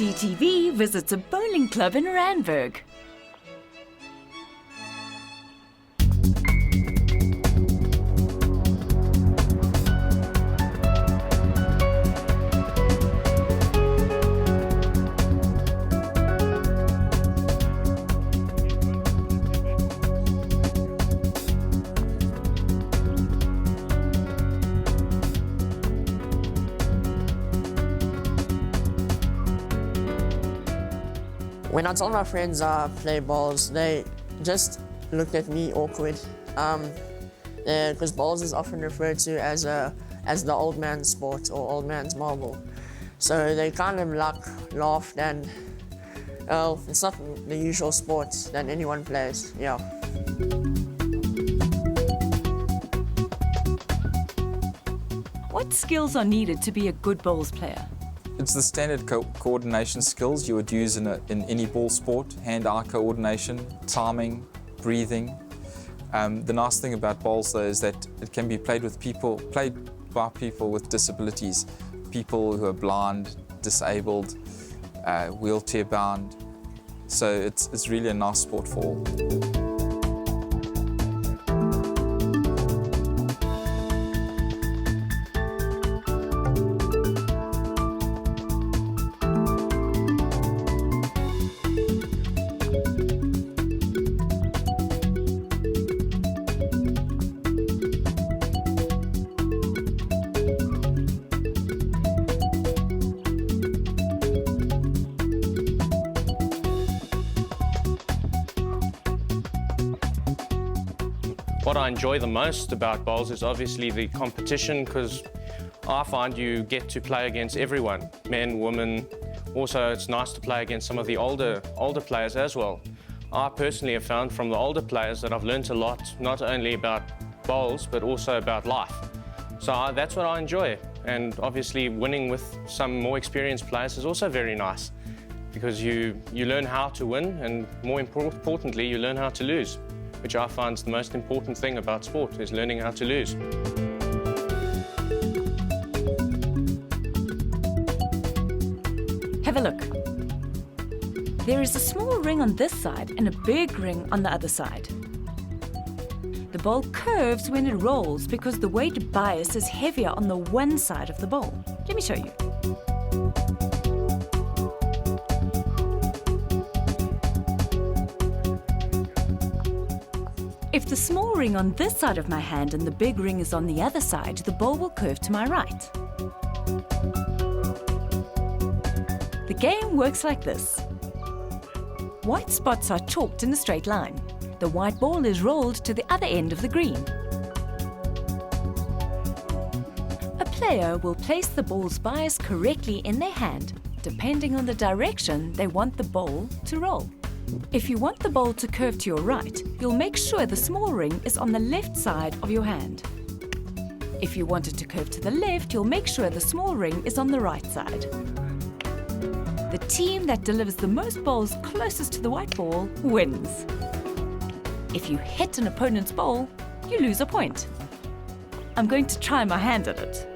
DTV visits a bowling club in Randburg. When I told my friends I play bowls, they just looked at me awkward. Because bowls is often referred to as the old man's sport or old man's marble. So they kind of laughed and, well, it's not the usual sport that anyone plays, yeah. What skills are needed to be a good bowls player? It's the standard coordination skills you would use in any ball sport: hand-eye coordination, timing, breathing. The nice thing about bowls, though, is that it can be played by people with disabilities, people who are blind, disabled, wheelchair-bound. So it's really a nice sport for all. What I enjoy the most about bowls is obviously the competition, because I find you get to play against everyone, men, women. Also, it's nice to play against some of the older players as well. I personally have found from the older players that I've learnt a lot, not only about bowls, but also about life. So that's what I enjoy. And obviously winning with some more experienced players is also very nice, because you learn how to win, and more importantly, you learn how to lose, which I find is the most important thing about sport, is learning how to lose. Have a look. There is a small ring on this side and a big ring on the other side. The bowl curves when it rolls because the weight bias is heavier on the one side of the bowl. Let me show you. If the small ring on this side of my hand and the big ring is on the other side, the bowl will curve to my right. The game works like this. White spots are chalked in a straight line. The white ball is rolled to the other end of the green. A player will place the ball's bias correctly in their hand, depending on the direction they want the bowl to roll. If you want the bowl to curve to your right, you'll make sure the small ring is on the left side of your hand. If you want it to curve to the left, you'll make sure the small ring is on the right side. The team that delivers the most bowls closest to the white ball wins. If you hit an opponent's bowl, you lose a point. I'm going to try my hand at it.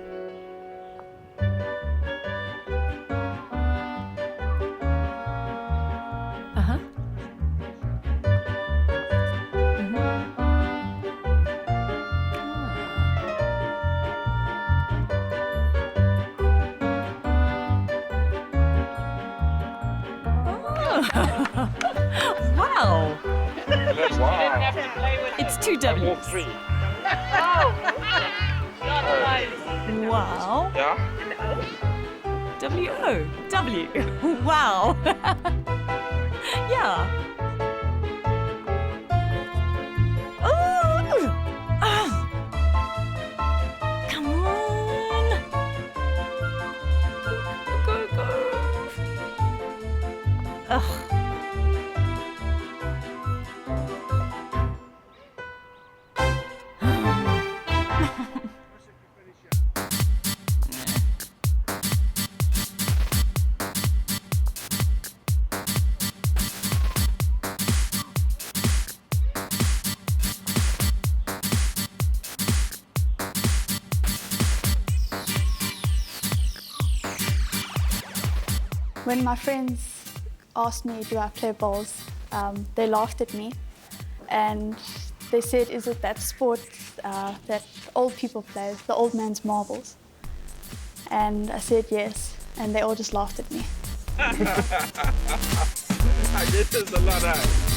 Wow! It's 2 W's. Wow. Yeah? W-O. W. Wow. Yeah. Oh! Come on. Go, go. Ugh. When my friends asked me, do I play bowls, they laughed at me and they said, is it that sport that old people play, the old man's marbles? And I said yes, and they all just laughed at me. I guess there's a lot of...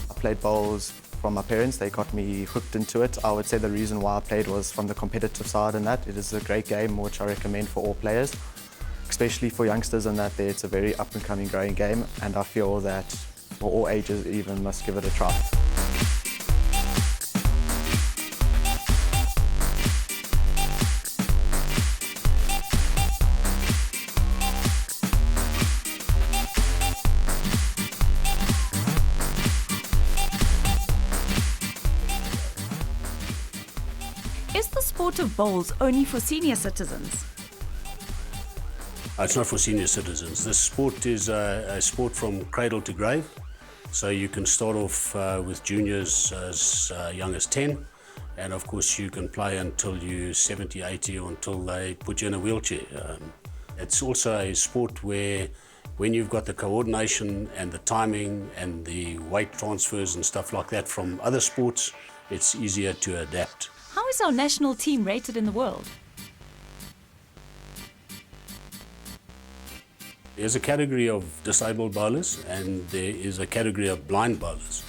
I played bowls from my parents. They got me hooked into it. I would say the reason why I played was from the competitive side and that. It is a great game which I recommend for all players, especially for youngsters and that it's a very up-and-coming growing game, and I feel that for all ages even must give it a try. Is the sport of bowls only for senior citizens? It's not for senior citizens. This sport is a sport from cradle to grave. So you can start off with juniors as young as 10, and of course you can play until you're 70, 80, or until they put you in a wheelchair. It's also a sport where when you've got the coordination and the timing and the weight transfers and stuff like that from other sports, it's easier to adapt. How is our national team rated in the world? There's a category of disabled bowlers and there is a category of blind bowlers.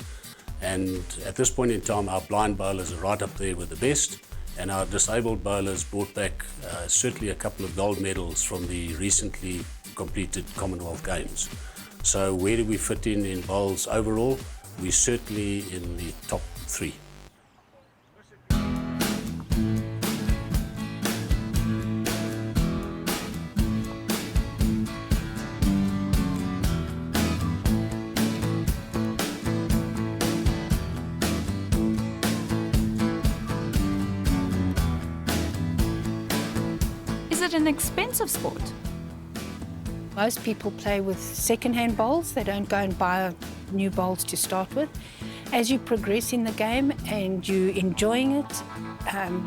And at this point in time, our blind bowlers are right up there with the best, and our disabled bowlers brought back certainly a couple of gold medals from the recently completed Commonwealth Games. So where do we fit in bowls overall? We're certainly in the top 3. Is it an expensive sport? Most people play with second-hand bowls. They don't go and buy new bowls to start with. As you progress in the game and you're enjoying it,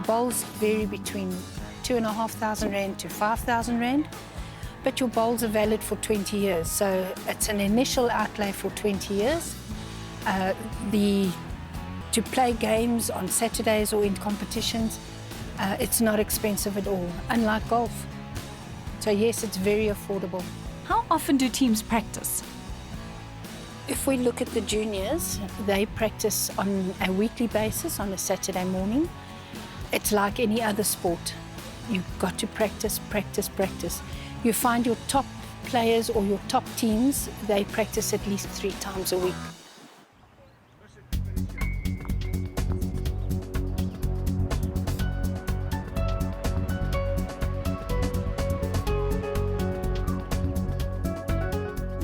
bowls vary between 2,500 Rand to 5,000 Rand, but your bowls are valid for 20 years. So it's an initial outlay for 20 years. To play games on Saturdays or in competitions, it's not expensive at all, unlike golf. So yes, it's very affordable. How often do teams practice? If we look at the juniors, they practice on a weekly basis on a Saturday morning. It's like any other sport. You've got to practice, practice, practice. You find your top players or your top teams, they practice at least 3 times a week.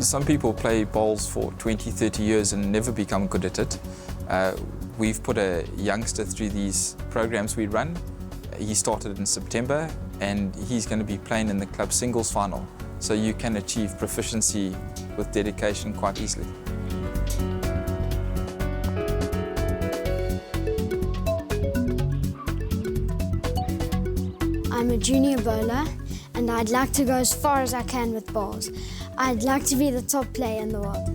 Some people play bowls for 20, 30 years and never become good at it. We've put a youngster through these programs we run. He started in September and he's going to be playing in the club singles final. So you can achieve proficiency with dedication quite easily. I'm a junior bowler and I'd like to go as far as I can with bowls. I'd like to be the top player in the world.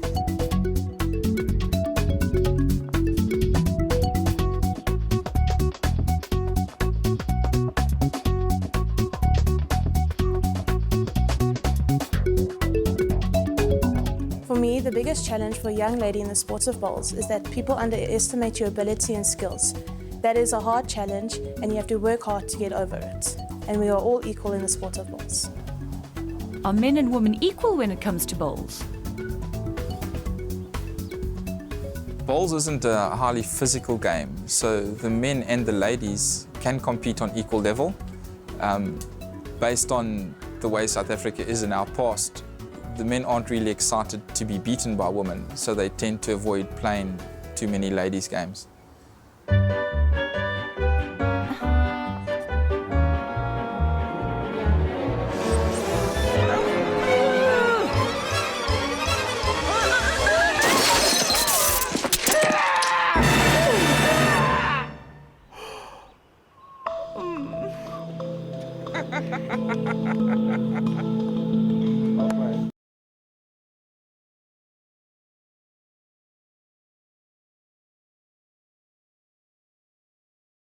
For me, the biggest challenge for a young lady in the sports of bowls is that people underestimate your ability and skills. That is a hard challenge and you have to work hard to get over it. And we are all equal in the sport of bowls. Are men and women equal when it comes to bowls? Bowls isn't a highly physical game, so the men and the ladies can compete on equal level. Based on the way South Africa is in our past, the men aren't really excited to be beaten by women, so they tend to avoid playing too many ladies' games.